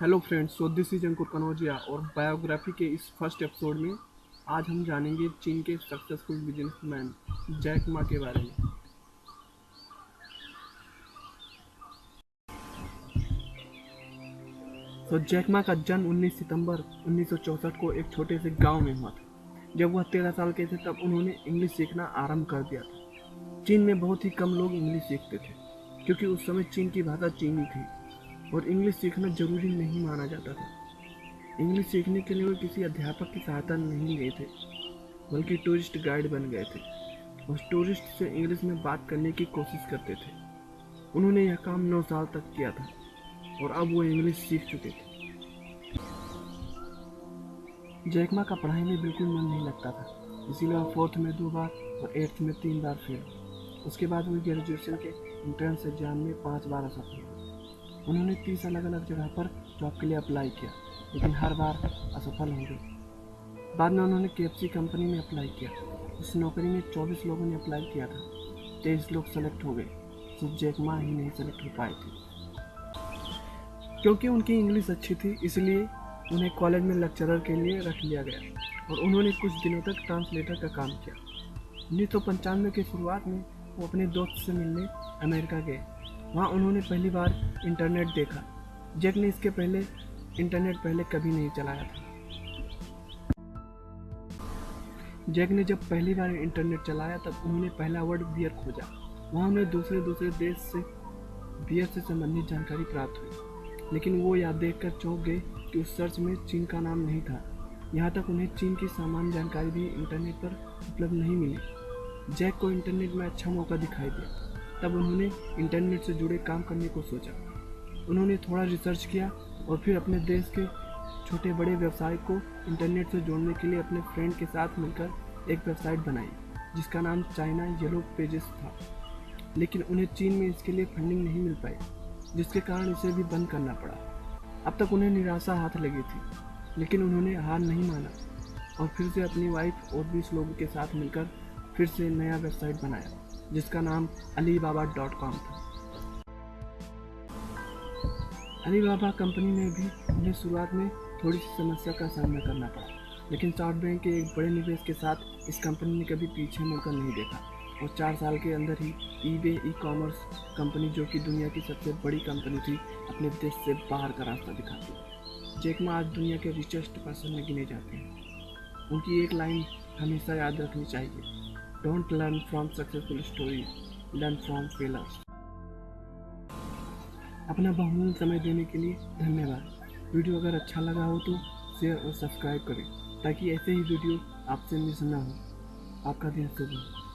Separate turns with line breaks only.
Hello friends, so this is Ankur Kanaujia और biography के इस फर्स्ट एपिसोड में आज हम जानेंगे चीन के सक्सेसफुल बिजनेसमैन जैक मा के बारे में। तो जैक मा का जन्म 19 सितंबर 1964 को एक छोटे से गांव में हुआ था। जब वह 13 साल के थे तब उन्होंने इंग्लिश सीखना आरंभ कर दिया था। चीन में बहुत ही कम लोग इंग्लिश सीखते थे क्योंकि उस समय चीन की भाषा चीनी थी और इंग्लिश सीखना जरूरी नहीं माना जाता था। इंग्लिश सीखने के लिए वे किसी अध्यापक की सहायता नहीं लिए थे, बल्कि टूरिस्ट गाइड बन गए थे और टूरिस्ट से इंग्लिश में बात करने की कोशिश करते थे। उन्होंने यह काम 9 साल तक किया था और अब वो इंग्लिश सीख चुके थे। जैक मा का पढ़ाई में बिल्कुल मन नहीं लगता था, इसीलिए वह 4th में 2 बार और 8th में 3 बार फेल। उसके बाद वो ग्रेजुएशन के एंट्रेंस एग्जाम में 5 बार असफल हुए। उन्होंने 30 अलग अलग जगह पर जॉब के लिए अप्लाई किया, लेकिन हर बार असफल हो गए। बाद में उन्होंने KFC कंपनी में अप्लाई किया। उस नौकरी में 24 लोगों ने अप्लाई किया था, 23 लोग सेलेक्ट हो गए, सिर्फ जैक मा ही नहीं सेलेक्ट हो पाए थे। क्योंकि उनकी इंग्लिश अच्छी थी, इसलिए उन्हें कॉलेज में लेक्चरर के लिए रख लिया गया और उन्होंने कुछ दिनों तक ट्रांसलेटर का काम किया। 1995 के शुरुआत में वो अपने दोस्त से मिलने अमेरिका गए। वहाँ उन्होंने पहली बार इंटरनेट देखा। जैक ने इसके पहले इंटरनेट कभी नहीं चलाया था। जैक ने जब पहली बार इंटरनेट चलाया तब उन्होंने पहला वर्ड बियर खोजा। वहाँ उन्हें दूसरे देश से बियर से संबंधित जानकारी प्राप्त हुई, लेकिन वो यह देखकर चौंक गए कि उस सर्च में चीन का नाम नहीं था। यहाँ तक उन्हें चीन की सामान्य जानकारी भी इंटरनेट पर उपलब्ध नहीं मिली। जैक को इंटरनेट में अच्छा मौका दिखाई दिया। तब उन्होंने इंटरनेट से जुड़े काम करने को सोचा। उन्होंने थोड़ा रिसर्च किया और फिर अपने देश के छोटे बड़े व्यवसाय को इंटरनेट से जोड़ने के लिए अपने फ्रेंड के साथ मिलकर एक वेबसाइट बनाई जिसका नाम चाइना येलो पेजेस था। लेकिन उन्हें चीन में इसके लिए फंडिंग नहीं मिल पाई, जिसके कारण इसे भी बंद करना पड़ा। अब तक उन्हें निराशा हाथ लगी थी, लेकिन उन्होंने हार नहीं माना और फिर से अपनी वाइफ और 20 लोगों के साथ मिलकर फिर से नया वेबसाइट बनाया जिसका नाम alibaba.com था। अलीबाबा कंपनी में भी उन्हें शुरुआत में थोड़ी सी समस्या का सामना करना पड़ा, लेकिन सॉफ्टबैंक के एक बड़े निवेश के साथ इस कंपनी ने कभी पीछे मुड़कर नहीं देखा और 4 साल के अंदर ही ईबे ई-कॉमर्स कंपनी, जो कि दुनिया की सबसे बड़ी कंपनी थी, अपने देश से बाहर का रास्ता दिखाती। जैक मा आज दुनिया के रिचेस्ट पर्सन में गिने जाते हैं। उनकी एक लाइन हमेशा याद रखनी चाहिए: don't learn from successful story, learn from failures. अपना बहुमूल्य समय देने के लिए धन्यवाद। वीडियो अगर अच्छा लगा हो तो शेयर और सब्सक्राइब करें ताकि ऐसे ही वीडियो आपसे मिस ना हो। आपका दिन शुभ हो।